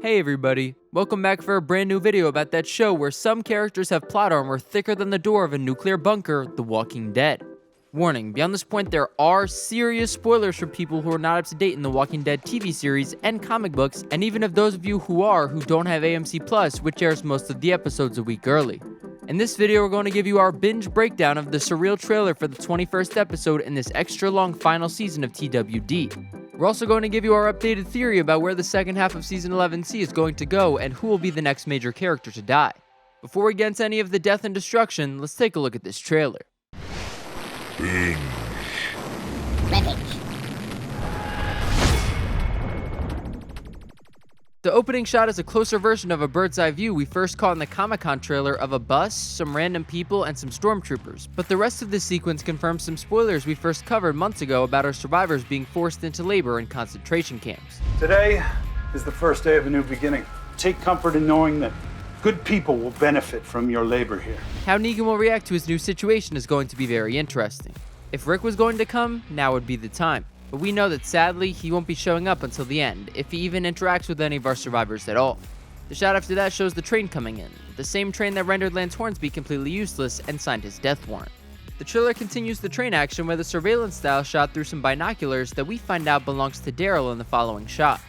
Hey everybody, welcome back for a brand new video about that show where some characters have plot armor thicker than the door of a nuclear bunker, The Walking Dead. Warning, beyond this point there are serious spoilers for people who are not up to date in The Walking Dead TV series and comic books, and even of those of you who don't have AMC Plus, which airs most of the episodes a week early. In this video we're going to give you our binge breakdown of the surreal trailer for the 21st episode in this extra long final season of TWD. We're also going to give you our updated theory about where the second half of Season 11C is going to go and who will be the next major character to die. Before we get into any of the death and destruction, let's take a look at this trailer. Binge. Ready. The opening shot is a closer version of a bird's eye view we first caught in the Comic-Con trailer of a bus, some random people, and some stormtroopers, but the rest of this sequence confirms some spoilers we first covered months ago about our survivors being forced into labor in concentration camps. Today is the first day of a new beginning. Take comfort in knowing that good people will benefit from your labor here. How Negan will react to his new situation is going to be very interesting. If Rick was going to come, now would be the time. But we know that sadly, he won't be showing up until the end, if he even interacts with any of our survivors at all. The shot after that shows the train coming in, the same train that rendered Lance Hornsby completely useless and signed his death warrant. The trailer continues the train action with a surveillance style shot through some binoculars that we find out belongs to Daryl in the following shot.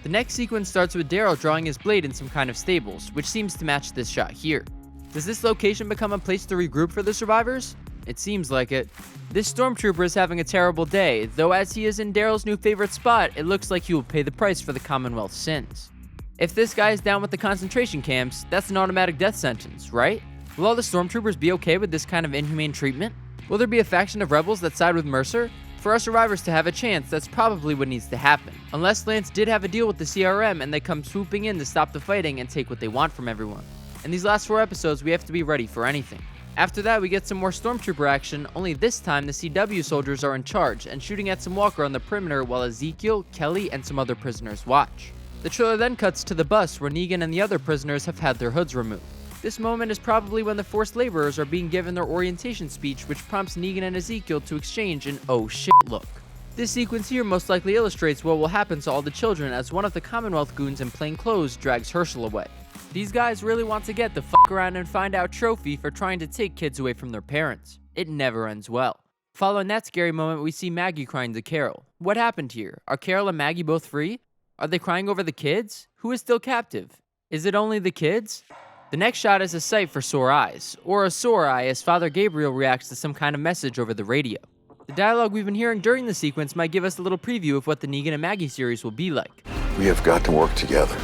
The next sequence starts with Daryl drawing his blade in some kind of stables, which seems to match this shot here. Does this location become a place to regroup for the survivors? It seems like it. This stormtrooper is having a terrible day, though as he is in Daryl's new favorite spot, it looks like he will pay the price for the Commonwealth's sins. If this guy is down with the concentration camps, that's an automatic death sentence, right? Will all the stormtroopers be okay with this kind of inhumane treatment? Will there be a faction of rebels that side with Mercer? For our survivors to have a chance, that's probably what needs to happen. Unless Lance did have a deal with the CRM and they come swooping in to stop the fighting and take what they want from everyone. In these last 4 episodes, we have to be ready for anything. After that, we get some more stormtrooper action, only this time the CW soldiers are in charge and shooting at some walker on the perimeter while Ezekiel, Kelly, and some other prisoners watch. The trailer then cuts to the bus where Negan and the other prisoners have had their hoods removed. This moment is probably when the forced laborers are being given their orientation speech, which prompts Negan and Ezekiel to exchange an oh shit look. This sequence here most likely illustrates what will happen to all the children as one of the Commonwealth goons in plain clothes drags Herschel away. These guys really want to get the fuck around and find out trophy for trying to take kids away from their parents. It never ends well. Following that scary moment, we see Maggie crying to Carol. What happened here? Are Carol and Maggie both free? Are they crying over the kids? Who is still captive? Is it only the kids? The next shot is a sight for sore eyes, or a sore eye as Father Gabriel reacts to some kind of message over the radio. The dialogue we've been hearing during the sequence might give us a little preview of what the Negan and Maggie series will be like. We have got to work together.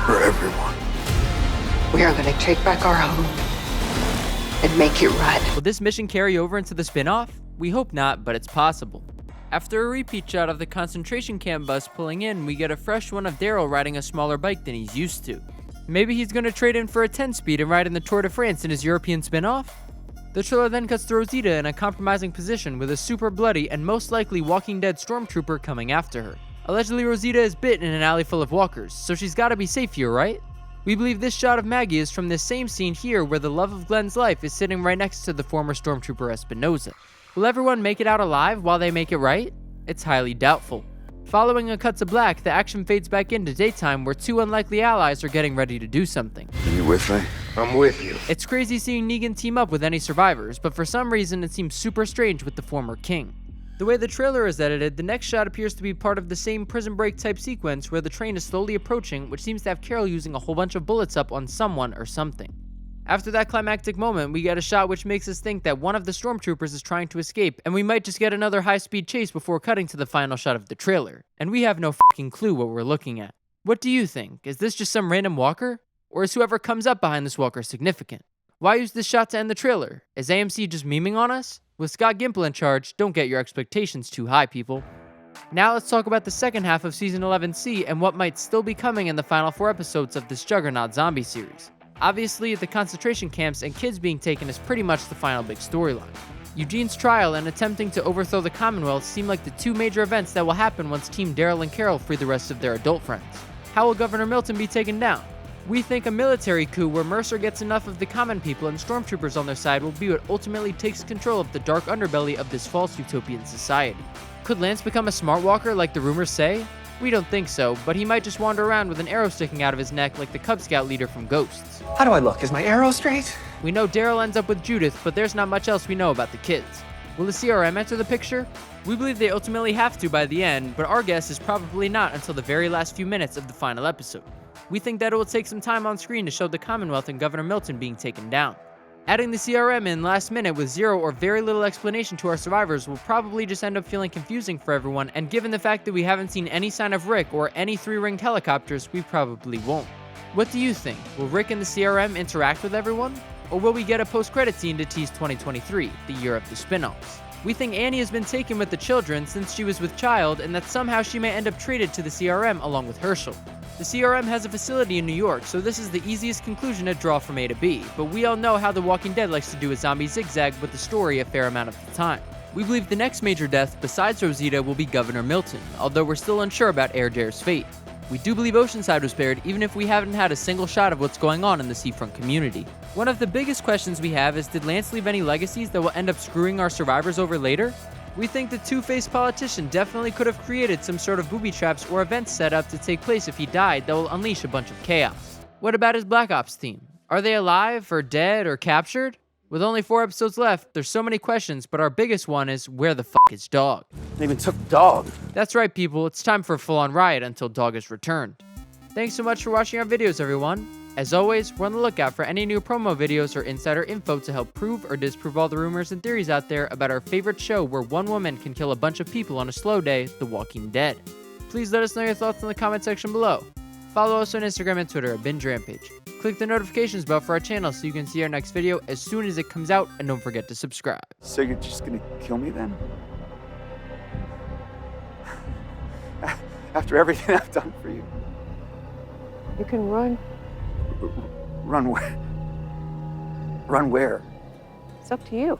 For everyone. We are going to take back our home and make it right. Will this mission carry over into the spin-off? We hope not, but it's possible. After a repeat shot of the concentration camp bus pulling in, we get a fresh one of Daryl riding a smaller bike than he's used to. Maybe he's going to trade in for a 10-speed and ride in the Tour de France in his European spin-off? The trailer then cuts to Rosita in a compromising position with a super bloody and most likely Walking Dead stormtrooper coming after her. Allegedly, Rosita is bit in an alley full of walkers, so she's gotta be safe here, right? We believe this shot of Maggie is from this same scene here where the love of Glenn's life is sitting right next to the former stormtrooper Espinosa. Will everyone make it out alive while they make it right? It's highly doubtful. Following a cut to black, the action fades back into daytime where 2 unlikely allies are getting ready to do something. Are you with me? I'm with you. It's crazy seeing Negan team up with any survivors, but for some reason it seems super strange with the former king. The way the trailer is edited, the next shot appears to be part of the same Prison Break type sequence where the train is slowly approaching, which seems to have Carol using a whole bunch of bullets up on someone or something. After that climactic moment, we get a shot which makes us think that one of the stormtroopers is trying to escape, and we might just get another high-speed chase before cutting to the final shot of the trailer. And we have no fucking clue what we're looking at. What do you think? Is this just some random walker? Or is whoever comes up behind this walker significant? Why use this shot to end the trailer? Is AMC just memeing on us? With Scott Gimple in charge, don't get your expectations too high, people. Now let's talk about the second half of Season 11C and what might still be coming in the final 4 episodes of this juggernaut zombie series. Obviously, the concentration camps and kids being taken is pretty much the final big storyline. Eugene's trial and attempting to overthrow the Commonwealth seem like the 2 major events that will happen once Team Daryl and Carol free the rest of their adult friends. How will Governor Milton be taken down? We think a military coup where Mercer gets enough of the common people and stormtroopers on their side will be what ultimately takes control of the dark underbelly of this false utopian society. Could Lance become a smart walker like the rumors say? We don't think so, but he might just wander around with an arrow sticking out of his neck like the Cub Scout leader from Ghosts. How do I look? Is my arrow straight? We know Daryl ends up with Judith, but there's not much else we know about the kids. Will the CRM enter the picture? We believe they ultimately have to by the end, but our guess is probably not until the very last few minutes of the final episode. We think that it will take some time on screen to show the Commonwealth and Governor Milton being taken down. Adding the CRM in last minute with zero or very little explanation to our survivors will probably just end up feeling confusing for everyone, and given the fact that we haven't seen any sign of Rick or any 3-ringed helicopters, we probably won't. What do you think? Will Rick and the CRM interact with everyone? Or will we get a post-credit scene to tease 2023, the year of the spin-offs? We think Annie has been taken with the children since she was with Child, and that somehow she may end up traded to the CRM along with Herschel. The CRM has a facility in New York, so this is the easiest conclusion to draw from A to B, but we all know how The Walking Dead likes to do a zombie zigzag with the story a fair amount of the time. We believe the next major death besides Rosita will be Governor Milton, although we're still unsure about Airedare's fate. We do believe Oceanside was spared, even if we haven't had a single shot of what's going on in the seafront community. One of the biggest questions we have is, did Lance leave any legacies that will end up screwing our survivors over later? We think the two-faced politician definitely could have created some sort of booby traps or events set up to take place if he died that will unleash a bunch of chaos. What about his Black Ops team? Are they alive, or dead, or captured? With only 4 episodes left, there's so many questions, but our biggest one is, where the fuck is Dog? They even took Dog. That's right, people, it's time for a full-on riot until Dog is returned. Thanks so much for watching our videos, everyone. As always, we're on the lookout for any new promo videos or insider info to help prove or disprove all the rumors and theories out there about our favorite show where one woman can kill a bunch of people on a slow day, The Walking Dead. Please let us know your thoughts in the comment section below. Follow us on Instagram and Twitter at Binge Rampage. Click the notifications bell for our channel so you can see our next video as soon as it comes out, and don't forget to subscribe. So you're just gonna kill me then? After everything I've done for you? You can run. Run where? Run where? It's up to you.